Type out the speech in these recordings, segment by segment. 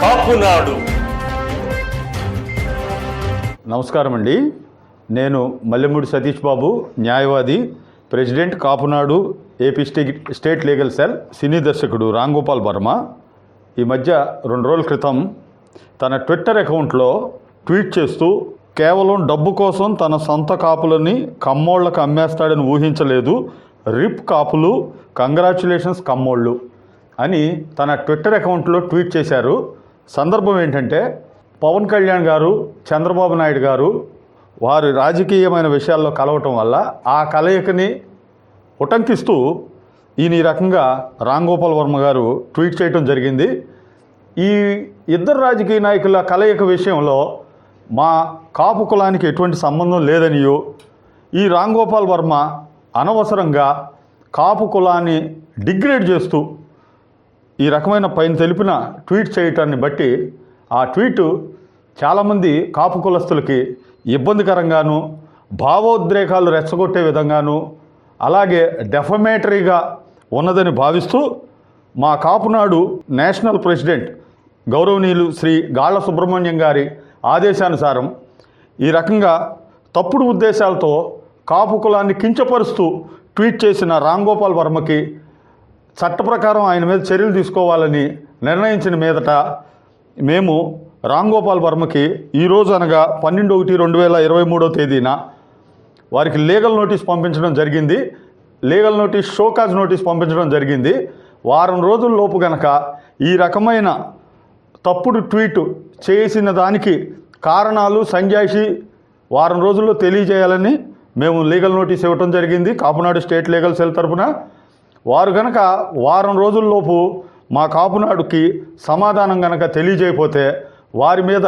కాపునాడు. నమస్కారం అండి. నేను మల్లెమూడి సతీష్ బాబు, న్యాయవాది, president Kapunadu AP state legal cell. Cine దర్శకుడు రామ్ గోపాల్ వర్మ ఈ మధ్య 2 రోజుల క్రితం తన ట్విట్టర్ అకౌంట్లో ట్వీట్ చేస్తూ కేవలం డబ్బు కోసం తన సొంత కాపులని కమ్మోళ్లకు అమ్మేస్తాడని ఊహించలేదు, రిప్ కాపులు, కంగ్రాచ్యులేషన్స్ కమ్మోళ్ళు అని తన ట్విట్టర్ అకౌంట్లో ట్వీట్ చేశారు. సందర్భం ఏంటంటే పవన్ కళ్యాణ్ గారు, చంద్రబాబు నాయుడు గారు వారి రాజకీయమైన విషయాల్లో కలవటం వల్ల ఆ కలయికని ఉటంకిస్తూ ఈయన ఈ రకంగా రామ్ గోపాల్ వర్మ గారు ట్వీట్ చేయటం జరిగింది. ఈ ఇద్దరు రాజకీయ నాయకుల కలయిక విషయంలో మా కాపు కులానికి ఎటువంటి సంబంధం లేదనియో, ఈ రామ్ గోపాల్ వర్మ అనవసరంగా కాపు కులాన్ని డిగ్రేడ్ చేస్తూ ఈ రకమైన పైన తెలిపిన ట్వీట్ చేయటాన్ని బట్టి ఆ ట్వీటు చాలామంది కాపు కులస్తులకి ఇబ్బందికరంగాను, భావోద్రేకాలు రెచ్చగొట్టే విధంగాను, అలాగే డెఫమేటరీగా ఉన్నదని భావిస్తూ మా కాపునాడు నేషనల్ ప్రెసిడెంట్ గౌరవనీయులు శ్రీ గాళ్ళ సుబ్రహ్మణ్యం గారి ఆదేశానుసారం ఈ రకంగా తప్పుడు ఉద్దేశాలతో కాపు కులాన్ని కించపరుస్తూ ట్వీట్ చేసిన రామ్ గోపాల్ వర్మకి చట్ట ప్రకారం ఆయన మీద చర్యలు తీసుకోవాలని నిర్ణయించిన మీదట మేము రామ్ గోపాల్ వర్మకి ఈరోజు అనగా 12/1/2023 తేదీన వారికి లీగల్ నోటీస్ పంపించడం జరిగింది. లీగల్ నోటీస్, షోకాజ్ నోటీస్ పంపించడం జరిగింది. వారం రోజుల లోపు గనక ఈ రకమైన తప్పుడు ట్వీట్ చేసిన దానికి కారణాలు, సంజాయిషి వారం రోజుల్లో తెలియజేయాలని మేము లీగల్ నోటీస్ ఇవ్వటం జరిగింది కాపునాడు స్టేట్ లీగల్ సెల్ తరఫున. వారు గనక వారం రోజుల్లోపు మా కాపునాడుకి సమాధానం గనక తెలియజేయకపోతే వారి మీద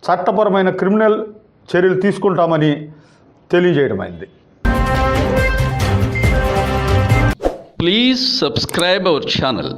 చట్టపరమైన క్రిమినల్ చర్యలు తీసుకుంటామని తెలియజేయడమైంది. Please subscribe our channel.